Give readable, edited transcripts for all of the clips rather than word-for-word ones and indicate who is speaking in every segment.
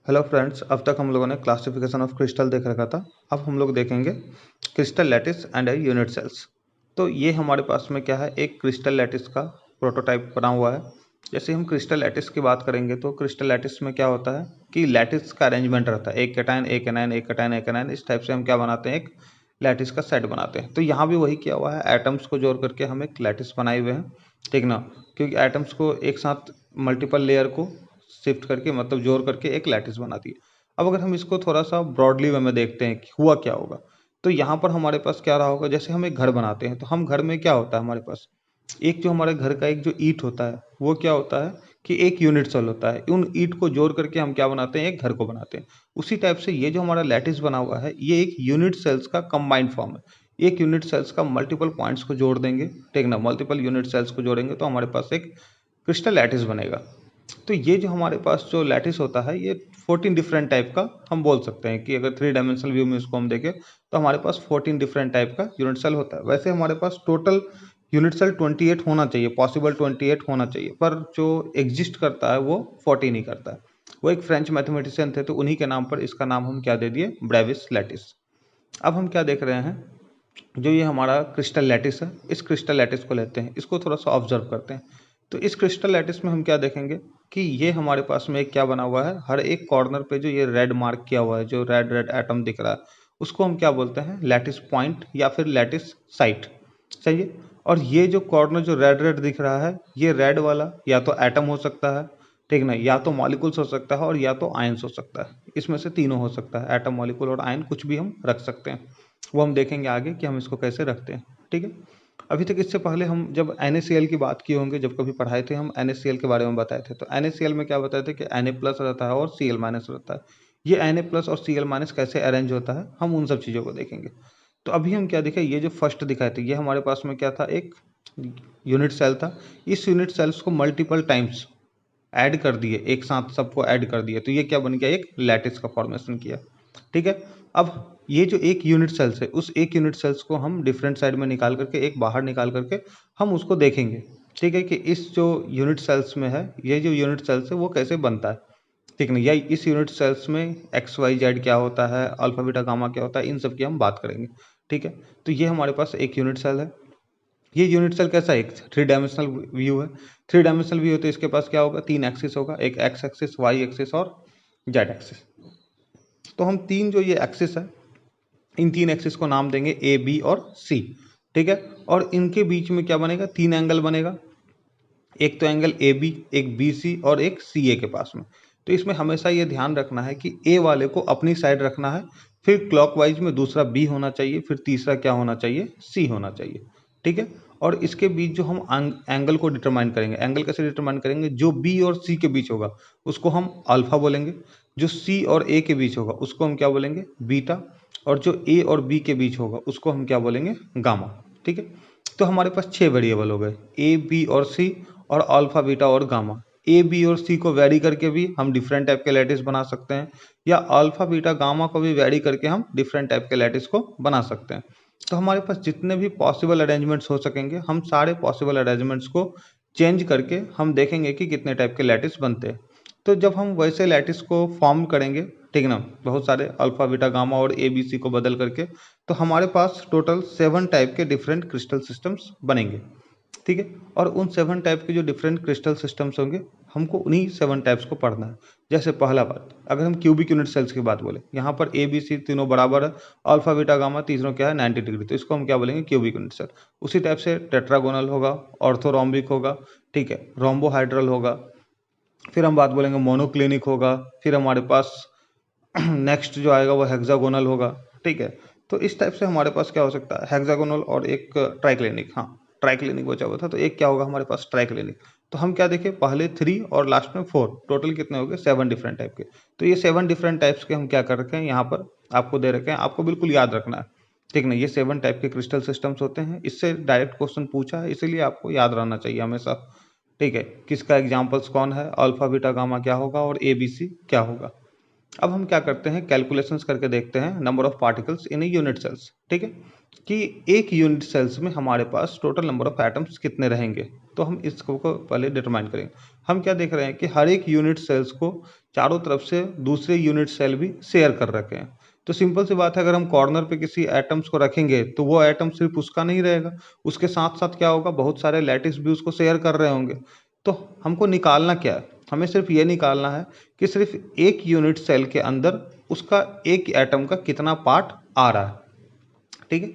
Speaker 1: Hello friends, अब तक हम लोगों ने क्लासिफिकेशन ऑफ क्रिस्टल देख रखा था। अब हम लोग देखेंगे crystal lattice and unit cells. तो ये हमारे पास में क्या है, एक क्रिस्टल लैटिस का प्रोटोटाइप बना हुआ है। जैसे हम क्रिस्टल लैटिस की बात करेंगे तो क्रिस्टल लैटिस में क्या होता है कि लैटिस का अरेंजमेंट रहता है, एक कैटायन एक एनायन एक कैटायन एक एनायन, इस टाइप से हम क्या बनाते हैं, एक लैटिस का सेट बनाते हैं। तो यहाँ भी वही किया हुआ है, एटम्स को जोड़ करके हम एक लैटिस बनाए हुए हैं, ठीक ना। क्योंकि एटम्स को एक साथ मल्टीपल लेयर को शिफ्ट करके मतलब जोड़ करके एक लैटिस बना दी है। अब अगर हम इसको थोड़ा सा ब्रॉडली वे में देखते हैं कि हुआ क्या होगा, तो यहाँ पर हमारे पास क्या रहा होगा। जैसे हम एक घर बनाते हैं तो हम घर में क्या होता है हमारे पास, एक जो हमारे घर का एक जो ईंट होता है वो क्या होता है कि एक यूनिट सेल होता है। उन ईंट को जोड़ करके हम क्या बनाते हैं, एक घर को बनाते हैं। उसी टाइप से ये जो हमारा लैटिस बना हुआ है ये एक यूनिट सेल्स का कंबाइंड फॉर्म है। एक यूनिट सेल्स का मल्टीपल पॉइंट्स को जोड़ देंगे, ठीक ना, मल्टीपल यूनिट सेल्स को जोड़ेंगे तो हमारे पास एक क्रिस्टल लैटिस बनेगा। तो ये जो हमारे पास जो लैटिस होता है ये 14 डिफरेंट टाइप का हम बोल सकते हैं कि अगर 3 डायमेंशनल व्यू में इसको हम देखें तो हमारे पास 14 डिफरेंट टाइप का यूनिट सेल होता है। वैसे हमारे पास टोटल यूनिट सेल 28 होना चाहिए, पॉसिबल 28 होना चाहिए, पर जो एग्जिस्ट करता है वो 14 ही करता है। वो एक फ्रेंच मैथमेटिशियन थे तो उन्हीं के नाम पर इसका नाम हम क्या दे दिए, ब्रेविस लैटिस। अब हम क्या देख रहे हैं, जो ये हमारा क्रिस्टल लैटिस है, इस क्रिस्टल लैटिस को लेते हैं, इसको थोड़ा सा ऑब्जर्व करते हैं। तो इस क्रिस्टल लैटिस में हम क्या देखेंगे कि ये हमारे पास में एक क्या बना हुआ है, हर एक कॉर्नर पे जो ये रेड मार्क किया हुआ है, जो रेड रेड एटम दिख रहा है, उसको हम क्या बोलते हैं, लैटिस पॉइंट या फिर लैटिस साइट। सही है। और ये जो कॉर्नर जो रेड रेड दिख रहा है, ये रेड वाला या तो एटम हो सकता है, ठीक ना, या तो मॉलिक्यूल्स हो सकता है और या तो आयंस हो सकता है। इसमें से तीनों हो सकता है, एटम मॉलिक्यूल और आयन, कुछ भी हम रख सकते हैं। वो हम देखेंगे आगे कि हम इसको कैसे रखते हैं, ठीक है। अभी तक इससे पहले हम जब NaCl की बात किए होंगे, जब कभी पढ़ाए थे हम NaCl के बारे में बताए थे, तो NaCl में क्या बताए थे कि Na प्लस रहता है और Cl माइनस रहता है। ये Na प्लस और Cl माइनस कैसे अरेंज होता है, हम उन सब चीज़ों को देखेंगे। तो अभी हम क्या देखें, ये जो फर्स्ट दिखाए थे ये हमारे पास में क्या था, एक यूनिट सेल था। इस यूनिट सेल्स को मल्टीपल टाइम्स ऐड कर दिए, एक साथ सबको ऐड कर दिए, तो ये क्या बन गया, एक लैटिस का फॉर्मेशन किया, ठीक है। अब ये जो एक यूनिट सेल्स है, उस एक यूनिट सेल्स को हम डिफरेंट साइड में निकाल करके, एक बाहर निकाल करके हम उसको देखेंगे, ठीक है, कि इस जो यूनिट सेल्स में है, ये जो यूनिट सेल्स है वो कैसे बनता है, ठीक नहीं, या इस यूनिट सेल्स में XYZ क्या होता है, अल्फा बीटा गामा क्या होता है, इन सब की हम बात करेंगे, ठीक है। तो ये हमारे पास एक यूनिट सेल है। ये यूनिट सेल कैसा है, एक 3 डायमेंशनल व्यू है। 3 डायमेंशनल व्यू है तो इसके पास क्या होगा, 3 एक्सिस होगा, एक X एक्सिस, Y एक्सिस और Z एक्सिस। तो हम तीन जो ये एक्सिस है, इन 3 एक्सिस को नाम देंगे A B और C, ठीक है। और इनके बीच में क्या बनेगा, 3 एंगल बनेगा। एक तो एंगल AB, एक BC और एक CA के पास में। तो इसमें हमेशा ये ध्यान रखना है कि A वाले को अपनी साइड रखना है, फिर क्लॉकवाइज में दूसरा B होना चाहिए, फिर तीसरा क्या होना चाहिए, C होना चाहिए, ठीक है। और इसके बीच जो हम एंगल को डिटरमाइन करेंगे, एंगल कैसे डिटरमाइन करेंगे, जो B और C के बीच होगा उसको हम अल्फा बोलेंगे, जो C और A के बीच होगा उसको हम क्या बोलेंगे, बीटा, और जो A और B के बीच होगा उसको हम क्या बोलेंगे, गामा, ठीक है। तो हमारे पास 6 वेरिएबल हो गए, A B और C और अल्फा बीटा और गामा। ए बी और सी को वैरी करके भी हम डिफरेंट टाइप के लैटिस बना सकते हैं, या अल्फा बीटा गामा को भी वैरी करके हम डिफरेंट टाइप के लैटिस को बना सकते हैं। तो हमारे पास जितने भी पॉसिबल अरेंजमेंट्स हो सकेंगे, हम सारे पॉसिबल अरेंजमेंट्स को चेंज करके हम देखेंगे कि कितने टाइप के लैटिस बनते हैं। तो जब हम वैसे लैटिस को फॉर्म करेंगे, ठीक ना, बहुत सारे अल्फा बीटा गामा और ए बी सी को बदल करके, तो हमारे पास टोटल 7 टाइप के डिफरेंट क्रिस्टल सिस्टम्स बनेंगे, ठीक है। और उन 7 टाइप के जो डिफरेंट क्रिस्टल सिस्टम्स होंगे, हमको उन्हीं 7 टाइप्स को पढ़ना है। जैसे पहला बात, अगर हम क्यूबिक यूनिट सेल्स की बात बोले, यहाँ पर ए बी सी तीनों बराबर है, अल्फा बीटा गामा तीनों क्या है, 90 डिग्री, तो इसको हम क्या बोलेंगे, क्यूबिक यूनिट सेल। उसी टाइप से टेट्रागोनल होगा, ऑर्थोरोम्बिक होगा, ठीक है, रोम्बोहाइड्रल होगा। फिर हम बात बोलेंगे मोनोक्लिनिक होगा। फिर हमारे पास नेक्स्ट जो आएगा वो हेक्सागोनल होगा, ठीक है। तो इस टाइप से हमारे पास क्या हो सकता है, हेक्सागोनल और एक ट्राइक्लिनिक, हाँ ट्राइक्लिनिक बचा हुआ था, तो एक क्या होगा हमारे पास, ट्राइक्लिनिक। तो हम क्या देखें, पहले 3 और लास्ट में 4, टोटल कितने हो गए, 7 डिफरेंट टाइप के। तो ये 7 डिफरेंट टाइप्स के हम क्या कर रखे हैं, यहाँ पर आपको दे रखे हैं, आपको बिल्कुल याद रखना है, ठीक ना। ये 7 टाइप के क्रिस्टल सिस्टम्स होते हैं, इससे डायरेक्ट क्वेश्चन पूछा है, इसीलिए आपको याद रहना चाहिए हमेशा, ठीक है। किसका एग्जाम्पल्स कौन है, अल्फा बीटा गामा क्या होगा और ए बी सी क्या होगा। अब हम क्या करते हैं, कैलकुलेशंस करके देखते हैं number of particles in a unit cells, ठीक है, कि एक यूनिट सेल्स में हमारे पास टोटल नंबर ऑफ एटम्स कितने रहेंगे। तो हम इसको को पहले डिटरमाइन करेंगे। हम क्या देख रहे हैं कि हर एक यूनिट सेल्स को चारों तरफ से दूसरे यूनिट सेल भी शेयर कर रखे हैं। तो सिंपल सी बात है, अगर हम कॉर्नर पे किसी एटम्स को रखेंगे तो वो एटम सिर्फ उसका नहीं रहेगा, उसके साथ साथ क्या होगा, बहुत सारे लैटिस भी उसको शेयर कर रहे होंगे। तो हमको निकालना क्या है, हमें सिर्फ ये निकालना है कि सिर्फ एक यूनिट सेल के अंदर उसका एक एटम का कितना पार्ट आ रहा है। ठीक है,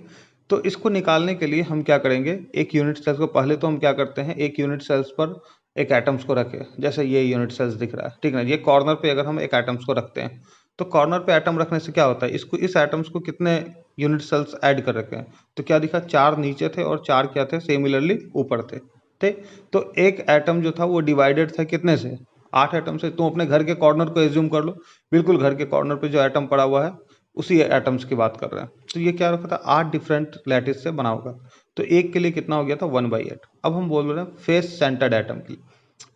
Speaker 1: तो इसको निकालने के लिए हम क्या करेंगे, एक यूनिट सेल्स को पहले तो हम क्या करते हैं, एक यूनिट सेल्स पर एक एटम्स को रखे, जैसे ये यूनिट सेल्स दिख रहा है, ठीक है ना। ये कॉर्नर पे अगर हम एक एटम्स को रखते हैं तो कॉर्नर पे एटम रखने से क्या होता है, इसको इस एटम्स को कितने यूनिट सेल्स ऐड कर रखे हैं, तो क्या दिखा, 4 नीचे थे और 4 क्या थे, सिमिलरली ऊपर थे। ठीक, तो एक एटम जो था वो डिवाइडेड था कितने से, 8 एटम से। तुम अपने घर के कॉर्नर को एज्यूम कर लो, बिल्कुल घर के कॉर्नर पे जो एटम पड़ा हुआ है उसी एटम्स की बात कर रहे हैं। तो ये क्या रखा था, 8 डिफरेंट लैटिस से बना होगा। तो एक के लिए कितना हो गया था, 1/8। अब हम बोल रहे हैं फेस सेंटर्ड एटम की।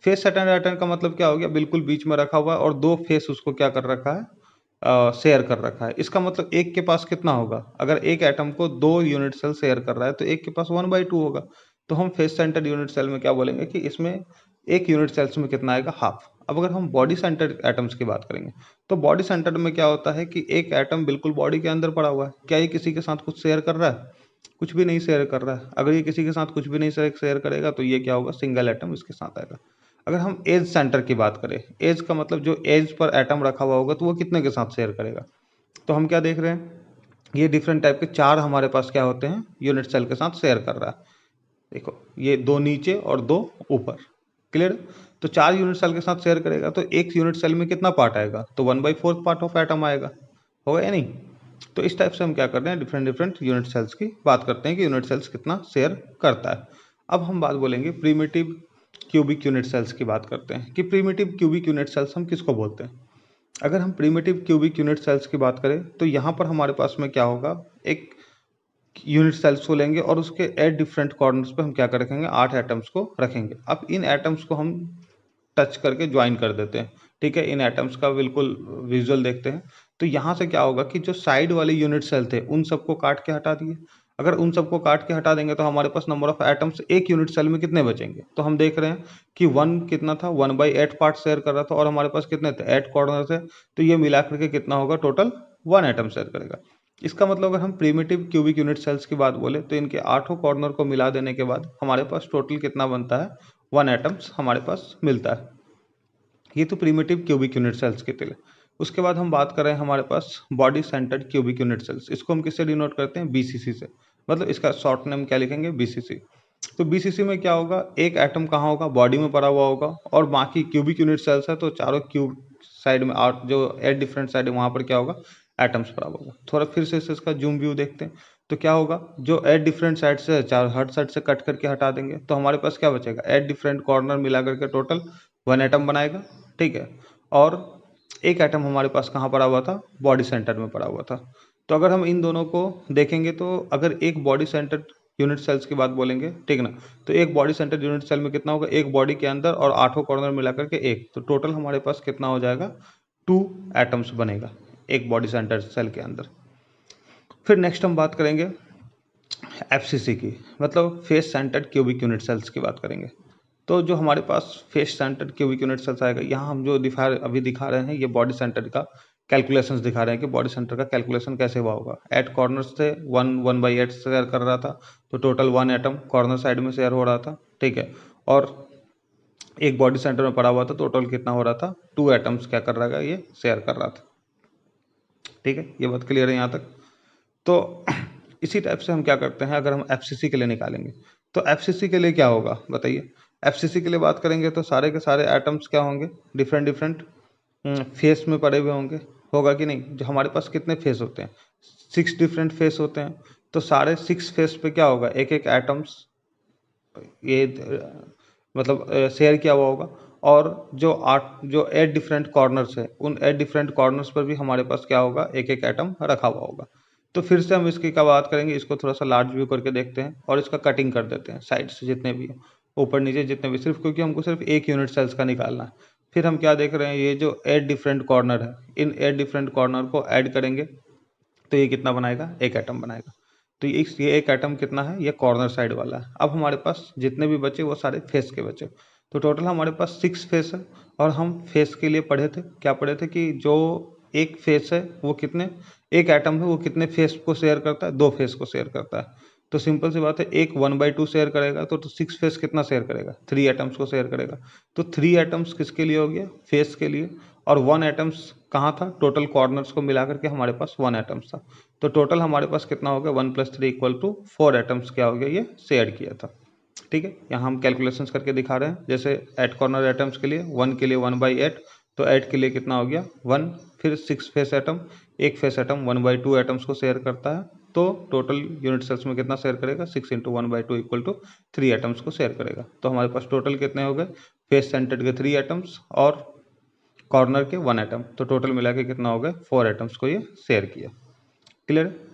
Speaker 1: फेस सेंटर्ड एटम का मतलब क्या हो गया, बिल्कुल बीच में रखा हुआ है और 2 फेस उसको क्या कर रखा है, शेयर कर रखा है। इसका मतलब एक के पास कितना होगा, अगर एक एटम को 2 यूनिट सेल शेयर कर रहा है तो एक के पास 1/2 होगा। तो हम फेस सेंटर्ड यूनिट सेल में क्या बोलेंगे कि इसमें एक यूनिट सेल्स में कितना आएगा, हाफ। अब अगर हम बॉडी सेंटर्ड एटम्स की बात करेंगे तो बॉडी सेंटर्ड में क्या होता है कि एक एटम बिल्कुल बॉडी के अंदर पड़ा हुआ है, क्या ये किसी के साथ कुछ शेयर कर रहा है, कुछ भी नहीं शेयर कर रहा है। अगर ये किसी के साथ कुछ भी नहीं शेयर करेगा तो ये क्या होगा, सिंगल एटम इसके साथ आएगा। अगर हम एज सेंटर की बात करें, एज का मतलब जो एज पर एटम रखा हुआ होगा तो वो कितने के साथ शेयर करेगा, तो हम क्या देख रहे हैं, ये डिफरेंट टाइप के 4 हमारे पास क्या होते हैं, यूनिट सेल के साथ शेयर कर रहा है। देखो ये 2 नीचे और 2 ऊपर, क्लियर। तो 4 यूनिट सेल के साथ शेयर करेगा तो एक यूनिट सेल में कितना पार्ट आएगा, तो 1/4 पार्ट ऑफ एटम आएगा, होगा या नहीं। तो इस टाइप से हम क्या कर रहे हैं, डिफरेंट डिफरेंट यूनिट सेल्स की बात करते हैं कि यूनिट सेल्स कितना शेयर करता है। अब हम बात बोलेंगे प्रीमिटिव क्यूबिक यूनिट सेल्स की बात करते हैं कि प्रीमिटिव क्यूबिक यूनिट सेल्स हम किसको बोलते हैं। अगर हम प्रीमिटिव क्यूबिक यूनिट सेल्स की बात करें तो यहाँ पर हमारे पास में क्या होगा, एक यूनिट सेल्स को लेंगे और उसके 8 डिफरेंट कॉर्नर्स पे हम क्या कर रखेंगे, 8 एटम्स को रखेंगे। अब इन एटम्स को हम टच करके ज्वाइन कर देते हैं, ठीक है। इन एटम्स का बिल्कुल विजुअल देखते हैं। तो यहाँ से क्या होगा कि जो साइड वाले यूनिट सेल थे उन सबको काट के हटा दिए। अगर उन सबको काट के हटा देंगे तो हमारे पास नंबर ऑफ एटम्स एक यूनिट सेल में कितने बचेंगे, तो हम देख रहे हैं कि 1 कितना था, 1/8 पार्ट शेयर कर रहा था और हमारे पास कितने थे, 8 कॉर्नर थे। तो ये मिला करके कितना होगा, टोटल 1 एटम शेयर करेगा। इसका मतलब अगर हम प्रीमिटिव क्यूबिक यूनिट सेल्स की बात बोले तो इनके 8 कॉर्नर को मिला देने के बाद हमारे पास टोटल कितना बनता है, 1 एटम्स हमारे पास मिलता है। ये तो प्रीमिटिव क्यूबिक यूनिट सेल्स की थे। उसके बाद हम बात कर रहे हैं हमारे पास body centered cubic unit cells. इसको हम किससे डिनोट करते हैं, बीसीसी से। मतलब इसका शॉर्ट नेम क्या लिखेंगे, बीसीसी। तो बीसीसी में क्या होगा, एक एटम कहाँ होगा, बॉडी में पड़ा हुआ होगा और बाकी क्यूबिक यूनिट सेल्स है तो चारों क्यूब साइड में, आठ जो 8 डिफरेंट साइड है वहाँ पर क्या होगा, एटम्स पड़ा हुआ होगा। थोड़ा फिर से इसका जूम व्यू देखते हैं तो क्या होगा, जो 8 डिफरेंट साइड से, चार हर साइड से कट करके हटा देंगे तो हमारे पास क्या बचेगा, 8 डिफरेंट कॉर्नर मिला करके टोटल 1 एटम बनाएगा, ठीक है। और एक एटम हमारे पास कहाँ पड़ा हुआ था, बॉडी सेंटर में पड़ा हुआ था। तो अगर हम इन दोनों को देखेंगे तो अगर एक बॉडी सेंटर यूनिट सेल्स की बात बोलेंगे, ठीक ना, तो एक बॉडी सेंटर यूनिट सेल में कितना होगा, एक बॉडी के अंदर और 8 कॉर्नर मिलाकर के एक, तो टोटल हमारे पास कितना हो जाएगा, 2 एटम्स बनेगा एक बॉडी सेंटर सेल के अंदर। फिर नेक्स्ट हम बात करेंगे एफसीसी की, मतलब face centered cubic unit cells की बात करेंगे। तो जो हमारे पास face centered cubic unit cells आएगा, यहाँ हम जो अभी दिखा रहे हैं ये बॉडी सेंटर का कैलकुलेशंस दिखा रहे हैं कि बॉडी सेंटर का कैलकुलेशन कैसे हुआ होगा। 8 कॉर्नर्स थे, 1/8 शेयर कर रहा था तो टोटल 1 एटम कॉर्नर साइड में शेयर हो रहा था, ठीक है। और एक बॉडी सेंटर में पड़ा हुआ था, टोटल कितना हो रहा था, 2 एटम्स क्या कर रहा है, ये शेयर कर रहा था, ठीक है। ये बात क्लियर है यहाँ तक। तो इसी टाइप से हम क्या करते हैं, अगर हम एफसीसी के लिए निकालेंगे तो एफसीसी के लिए क्या होगा बताइए। एफसीसी के लिए बात करेंगे तो सारे के सारे एटम्स क्या होंगे, डिफरेंट डिफरेंट फेस में पड़े हुए होंगे, होगा कि नहीं। जो हमारे पास कितने फेस होते हैं, 6 डिफरेंट फेस होते हैं। तो सारे 6 फेस पे क्या होगा, एक एक एटम्स ये मतलब शेयर किया हुआ होगा। और जो 8 डिफरेंट कॉर्नर्स है उन 8 डिफरेंट कॉर्नर्स पर भी हमारे पास क्या होगा, एक एक एटम रखा हुआ होगा। तो फिर से हम इसकी क्या बात करेंगे, इसको थोड़ा सा लार्ज व्यू करके देखते हैं और इसका कटिंग कर देते हैं साइड से, जितने भी ऊपर नीचे जितने भी, सिर्फ क्योंकि हमको सिर्फ एक यूनिट सेल्स का निकालना है। फिर हम क्या देख रहे हैं, ये जो 8 डिफरेंट कॉर्नर है इन 8 डिफरेंट कॉर्नर को ऐड करेंगे तो ये कितना बनाएगा, एक एटम बनाएगा। तो ये एक एटम कितना है, ये कॉर्नर साइड वाला है। अब हमारे पास जितने भी बचे वो सारे फेस के बचे। तो टोटल हमारे पास 6 फेस है और हम फेस के लिए पढ़े थे, क्या पढ़े थे कि जो एक फेस है वो कितने, एक एटम है वो कितने फेस को शेयर करता है, 2 फेस को शेयर करता है। तो सिंपल सी बात है, एक 1/2 शेयर करेगा तो 6 फेस कितना शेयर करेगा, 3 एटम्स को शेयर करेगा। तो 3 एटम्स किसके लिए हो गया, फेस के लिए, और 1 एटम्स कहाँ था, टोटल कॉर्नर्स को मिला करके हमारे पास 1 एटम्स था। तो टोटल हमारे पास कितना हो गया, 1 + 3 = 4 एटम्स क्या हो गया, ये शेयर किया था। ठीक है, यहाँ हम कैलकुलेशंस करके दिखा रहे हैं। जैसे एट कॉर्नर एटम्स के लिए 1 के लिए 1/8, तो 8 के लिए कितना हो गया 1, फिर 6 फेस एटम, एक फेस एटम 1/2 एटम्स को शेयर करता है, तो टोटल यूनिट सेल्स में कितना शेयर करेगा, 6 × 1/2 = 3 एटम्स को शेयर करेगा। तो हमारे पास टोटल कितने हो गए, फेस सेंटर्ड के 3 एटम्स और कॉर्नर के 1 एटम, तो टोटल मिला के कितना हो गया, 4 एटम्स को ये शेयर किया। क्लियर है।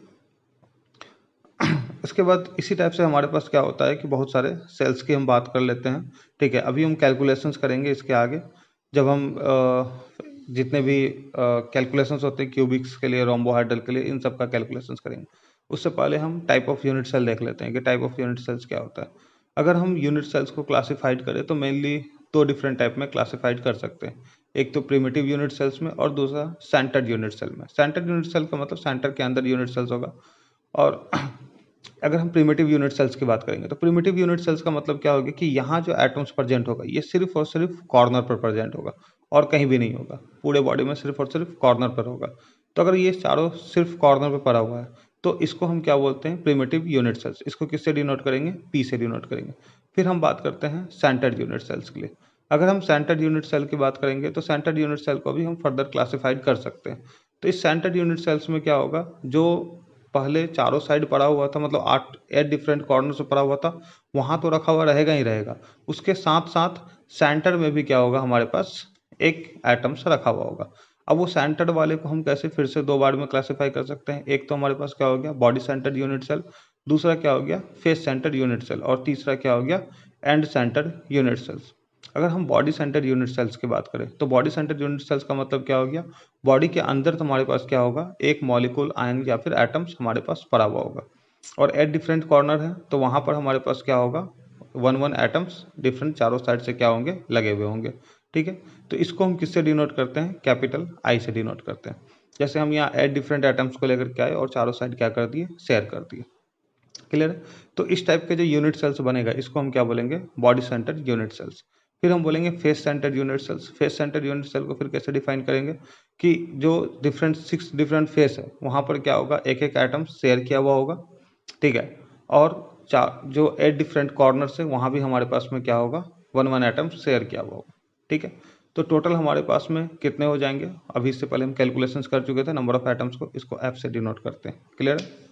Speaker 1: इसके बाद इसी टाइप से हमारे पास क्या होता है कि बहुत सारे सेल्स की हम बात कर लेते हैं। ठीक है, अभी हम कैलकुलेशंस करेंगे इसके आगे, जब हम जितने भी कैलकुलेशंस होते हैं क्यूबिक्स के लिए, रोम्बोहाइड्रल के लिए, इन सब का कैलकुलेशंस करेंगे। उससे पहले हम टाइप ऑफ यूनिट सेल देख लेते हैं कि टाइप ऑफ यूनिट सेल्स क्या होता है। अगर हम यूनिट सेल्स को क्लासीफाइड करें तो मेनली 2 डिफरेंट टाइप में क्लासीफाइड कर सकते हैं। एक तो प्रिमिटिव यूनिट सेल्स में और दूसरा सेंटर्ड यूनिट सेल में। सेंटर्ड यूनिट सेल का मतलब सेंटर के अंदर यूनिट सेल्स होगा। और अगर हम प्रिमिटिव यूनिट सेल्स की बात करेंगे तो प्रिमिटिव यूनिट सेल्स का मतलब क्या होगा कि यहाँ जो एटम्स प्रेजेंट होगा ये सिर्फ और सिर्फ कॉर्नर पर प्रेजेंट होगा और कहीं भी नहीं होगा, पूरे बॉडी में सिर्फ और सिर्फ कॉर्नर पर होगा। तो अगर ये चारों सिर्फ कॉर्नर पर पड़ा हुआ है तो इसको हम क्या बोलते हैं, प्रिमिटिव यूनिट सेल्स। इसको किससे डिनोट करेंगे, पी से डिनोट करेंगे। फिर हम बात करते हैं सेंटर्ड यूनिट सेल्स के लिए। अगर हम सेंटर्ड यूनिट सेल की बात करेंगे तो सेंटर्ड यूनिट सेल को भी हम फर्दर क्लासीफाइड कर सकते हैं। तो इस सेंटर्ड यूनिट सेल्स में क्या होगा, जो पहले चारों साइड पड़ा हुआ था, मतलब 8 डिफरेंट कॉर्नर से पड़ा हुआ था, वहां तो रखा हुआ रहेगा ही रहेगा। उसके साथ साथ सेंटर में भी क्या होगा, हमारे पास एक एटम्स रखा हुआ होगा। अब वो सेंटर्ड वाले को हम कैसे फिर से 2 बार में क्लासीफाई कर सकते हैं। एक तो हमारे पास क्या हो गया, बॉडी सेंटर्ड यूनिट सेल, दूसरा क्या हो गया, फेस सेंटर्ड यूनिट सेल, और तीसरा क्या हो गया, एंड सेंटर्ड यूनिट सेल्स। अगर हम बॉडी सेंटर्ड यूनिट सेल्स की बात करें तो बॉडी सेंटर्ड यूनिट सेल्स का मतलब क्या हो गया, बॉडी के अंदर तुम्हारे पास क्या होगा, एक मॉलिक्यूल आयन या फिर एटम्स हमारे पास पड़ा हुआ होगा, और एट डिफरेंट कॉर्नर है तो वहां पर हमारे पास क्या होगा, 1 एटम्स डिफरेंट चारों साइड से क्या होंगे, लगे हुए होंगे। ठीक है, तो इसको हम किससे डिनोट करते हैं, कैपिटल आई से डिनोट करते हैं। जैसे हम यहाँ 8 डिफरेंट एटम्स को लेकर के आए और चारों साइड क्या कर दिए, शेयर कर दिए। क्लियर है। तो इस टाइप के जो यूनिट सेल्स बनेगा इसको हम क्या बोलेंगे, बॉडी सेंटर्ड यूनिट सेल्स। फिर हम बोलेंगे face centred unit cells. Face centred unit cell को फिर कैसे डिफाइन करेंगे कि जो 6 डिफरेंट फेस है वहां पर क्या होगा, एक एक एटम शेयर किया हुआ होगा। ठीक है, और जो 8 डिफरेंट कॉर्नर है वहां भी हमारे पास में क्या होगा, 1 एटम शेयर किया हुआ होगा। ठीक है, तो टोटल हमारे पास में कितने हो जाएंगे, अभी इससे पहले हम कैलकुलेशंस कर चुके थे नंबर ऑफ एटम्स को, इसको एफ से डिनोट करते हैं। क्लियर है।